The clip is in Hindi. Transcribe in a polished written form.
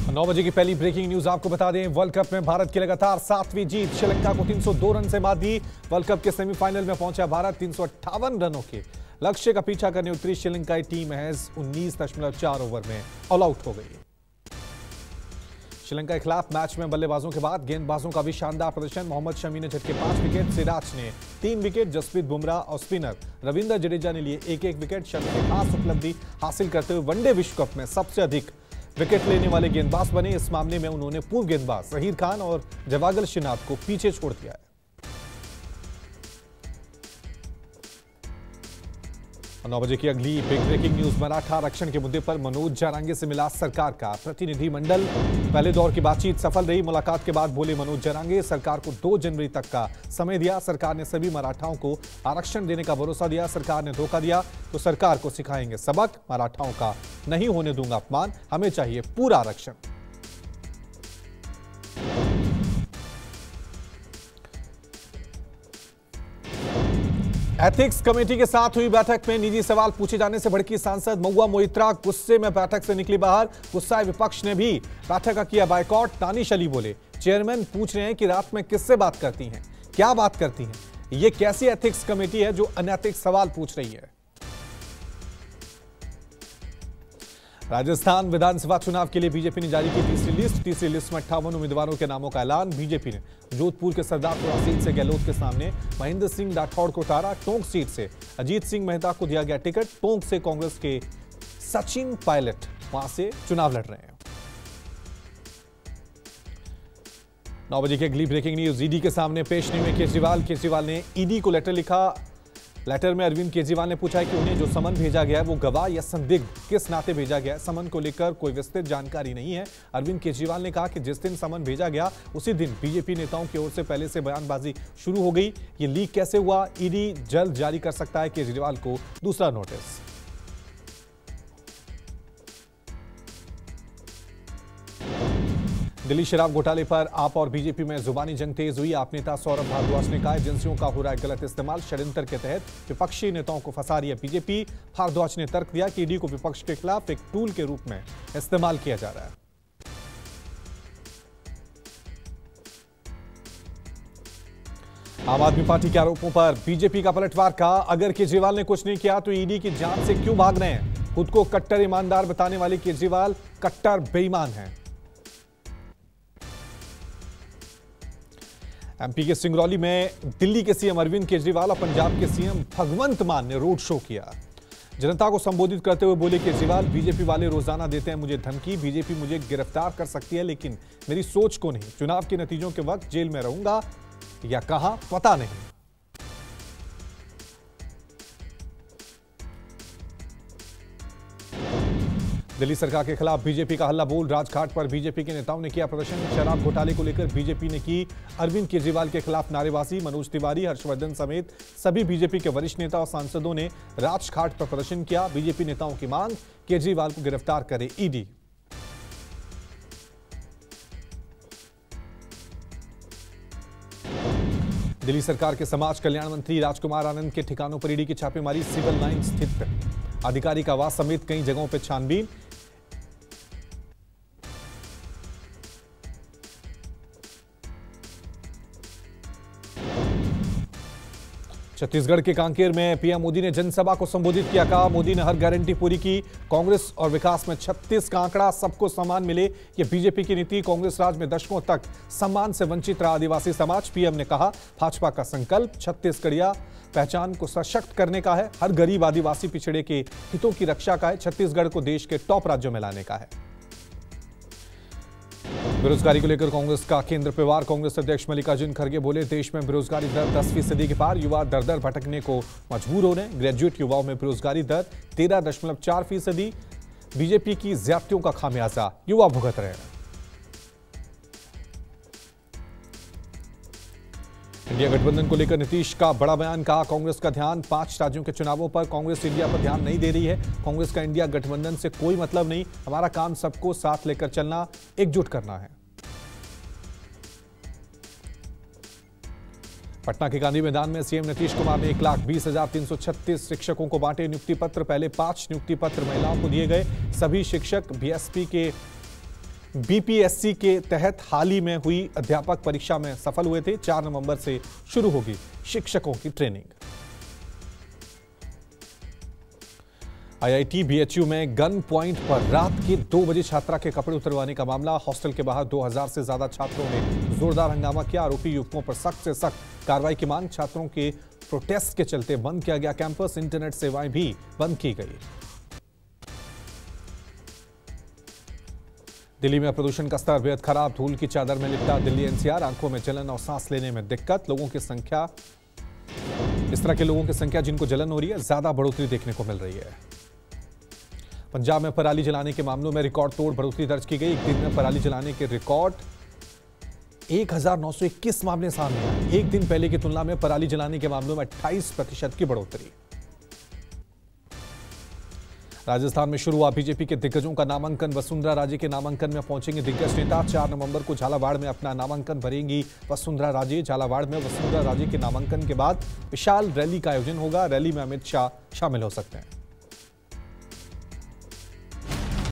9 बजे की पहली ब्रेकिंग न्यूज आपको बता दें, वर्ल्ड कप में भारत की लगातार 7वीं जीत। श्रीलंका को 302 रन से मात दी। वर्ल्ड कप के सेमीफाइनल में पहुंचा भारत। 358 रनों के लक्ष्य का पीछा करने उतरी श्रीलंकाई टीम महज 19.4 ओवर में ऑल आउट हो गई। श्रीलंका के खिलाफ मैच में बल्लेबाजों के बाद गेंदबाजों का भी शानदार प्रदर्शन। मोहम्मद शमी ने झटके 5 विकेट, सिराज ने 3 विकेट, जसप्रीत बुमराह और स्पिनर रविंद्र जडेजा ने लिए 1-1 विकेट। शमी ने खास उपलब्धि हासिल करते हुए वनडे विश्व कप में सबसे अधिक विकेट लेने वाले गेंदबाज बने। इस मामले में उन्होंने पूर्व गेंदबाज जहीर खान और जवागल श्रीनाथ को पीछे छोड़ दिया है। 9 बजे की अगली बिग ब्रेकिंग न्यूज, मराठा आरक्षण के मुद्दे पर मनोज जारांगे से मिला सरकार का प्रतिनिधिमंडल। पहले दौर की बातचीत सफल रही। मुलाकात के बाद बोले मनोज जारांगे, सरकार को 2 जनवरी तक का समय दिया। सरकार ने सभी मराठाओं को आरक्षण देने का भरोसा दिया। सरकार ने धोखा दिया तो सरकार को सिखाएंगे सबक। मराठाओं का नहीं होने दूंगा अपमान, हमें चाहिए पूरा आरक्षण। एथिक्स कमेटी के साथ हुई बैठक में निजी सवाल पूछे जाने से भड़की सांसद महुआ मोइत्रा गुस्से में बैठक से निकली बाहर। गुस्साए विपक्ष ने भी बैठक का किया बायकॉट। दानिश अली बोले, चेयरमैन पूछ रहे हैं कि रात में किससे बात करती हैं, क्या बात करती हैं, ये कैसी एथिक्स कमेटी है जो अनैतिक सवाल पूछ रही है। राजस्थान विधानसभा चुनाव के लिए बीजेपी ने जारी की तीसरी लिस्ट में 58 उम्मीदवारों के नामों का ऐलान। बीजेपी ने जोधपुर के सरदारपुरा सीट से गहलोत के सामने महेंद्र सिंह राठौड़ को उतारा। टोंक सीट से अजीत सिंह मेहता को दिया गया टिकट। टोंक से कांग्रेस के सचिन पायलट वहां से चुनाव लड़ रहे हैं। 9 बजे की अगली ब्रेकिंग न्यूज, ईडी के सामने पेश नहीं हुए केजरीवाल ने ईडी को लेटर लिखा। लेटर में अरविंद केजरीवाल ने पूछा है कि उन्हें जो समन भेजा गया है वो गवाह या संदिग्ध किस नाते भेजा गया है। समन को लेकर कोई विस्तृत जानकारी नहीं है। अरविंद केजरीवाल ने कहा कि जिस दिन समन भेजा गया उसी दिन बीजेपी नेताओं की ओर से पहले से बयानबाजी शुरू हो गई। ये लीक कैसे हुआ, ईडी जल्द जारी कर सकता है केजरीवाल को दूसरा नोटिस। दिल्ली शराब घोटाले पर आप और बीजेपी में जुबानी जंग तेज हुई। आप नेता सौरभ भारद्वाज ने कहा एजेंसियों का हो रहा है गलत इस्तेमाल। षड्यंत्र के तहत विपक्षी नेताओं को फंसा रही है बीजेपी। भारद्वाज ने तर्क दिया कि ईडी को विपक्ष के खिलाफ एक टूल के रूप में इस्तेमाल किया जा रहा है। आम आदमी पार्टी के आरोपों पर बीजेपी का पलटवार। कहा अगर केजरीवाल ने कुछ नहीं किया तो ईडी की जांच से क्यों भाग रहे हैं। खुद को कट्टर ईमानदार बताने वाले केजरीवाल कट्टर बेईमान हैं। एमपी के सिंगरौली में दिल्ली के सीएम अरविंद केजरीवाल और पंजाब के सीएम भगवंत मान ने रोड शो किया। जनता को संबोधित करते हुए बोले केजरीवाल, बीजेपी वाले रोजाना देते हैं मुझे धमकी। बीजेपी मुझे गिरफ्तार कर सकती है लेकिन मेरी सोच को नहीं। चुनाव के नतीजों के वक्त जेल में रहूंगा या कहां पता नहीं। दिल्ली सरकार के खिलाफ बीजेपी का हल्ला बोल। राजघाट पर बीजेपी के नेताओं ने किया प्रदर्शन। शराब घोटाले को लेकर बीजेपी ने की अरविंद केजरीवाल के खिलाफ नारेबाजी। मनोज तिवारी, हर्षवर्धन समेत सभी बीजेपी के वरिष्ठ नेता और सांसदों ने राजघाट पर प्रदर्शन किया। बीजेपी नेताओं की मांग, केजरीवाल को गिरफ्तार करे ईडी। दिल्ली सरकार के समाज कल्याण मंत्री राजकुमार आनंद के ठिकानों पर ईडी की छापेमारी। सिविल लाइन स्थित अधिकारी का आवास समेत कई जगहों पर छानबीन। छत्तीसगढ़ के कांकेर में पीएम मोदी ने जनसभा को संबोधित किया। कहा मोदी ने हर गारंटी पूरी की। कांग्रेस और विकास में 36 का आंकड़ा, सबको सम्मान मिले ये बीजेपी की नीति। कांग्रेस राज में दशकों तक सम्मान से वंचित रहा आदिवासी समाज। पीएम ने कहा भाजपा का संकल्प छत्तीसगढ़िया पहचान को सशक्त करने का है। हर गरीब आदिवासी पिछड़े के हितों की रक्षा का है। छत्तीसगढ़ को देश के टॉप राज्यों में लाने का है। बेरोजगारी को लेकर कांग्रेस का केंद्र पे वार। कांग्रेस अध्यक्ष मल्लिकार्जुन खड़गे बोले देश में बेरोजगारी दर 10% के पार। युवा दर दर भटकने को मजबूर हो रहे हैं। ग्रेजुएट युवाओं में बेरोजगारी दर 13.4%। बीजेपी की ज्यादतियों का खामियाजा युवा भुगत रहे हैं। इंडिया गठबंधन को लेकर नीतीश का बड़ा बयान। कहा कांग्रेस का ध्यान 5 राज्यों के चुनावों पर। कांग्रेस इंडिया पर ध्यान नहीं दे रही है। कांग्रेस का इंडिया गठबंधन से कोई मतलब नहीं। हमारा काम सबको साथ लेकर चलना, एकजुट करना है। पटना के गांधी मैदान में सीएम नीतीश कुमार ने 1,20,336 शिक्षकों को बांटे नियुक्ति पत्र। पहले 5 नियुक्ति पत्र महिलाओं को दिए गए। सभी शिक्षक बीएसपी के बीपीएससी के तहत हाल ही में हुई अध्यापक परीक्षा में सफल हुए थे। 4 नवंबर से शुरू होगी शिक्षकों की ट्रेनिंग। आईआईटी बीएचयू में गन पॉइंट पर रात के 2 बजे छात्रा के कपड़े उतरवाने का मामला। हॉस्टल के बाहर 2000 से ज्यादा छात्रों ने जोरदार हंगामा किया। आरोपी युवकों पर सख्त से सख्त कार्रवाई की मांग। छात्रों के प्रोटेस्ट के चलते बंद किया गया कैंपस। इंटरनेट सेवाएं भी बंद की गई। दिल्ली में प्रदूषण का स्तर बेहद खराब। धूल की चादर में लिपटा दिल्ली एनसीआर। आंखों में जलन और सांस लेने में दिक्कत। लोगों की संख्या, इस तरह के लोगों की संख्या जिनको जलन हो रही है, ज्यादा बढ़ोतरी देखने को मिल रही है। पंजाब में पराली जलाने के मामलों में रिकॉर्ड तोड़ बढ़ोतरी दर्ज की गई। एक दिन में पराली जलाने के रिकॉर्ड 1921 मामले सामने आए। एक दिन पहले की तुलना में पराली जलाने के मामलों में 28% की बढ़ोतरी। राजस्थान में शुरू हुआ बीजेपी के दिग्गजों का नामांकन। वसुंधरा राजे के नामांकन में पहुंचेंगे दिग्गज नेता। 4 नवंबर को झालावाड़ में अपना नामांकन भरेंगी वसुंधरा राजे। झालावाड़ में वसुंधरा राजे के नामांकन के बाद विशाल रैली का आयोजन होगा। रैली में अमित शाह शामिल हो सकते हैं।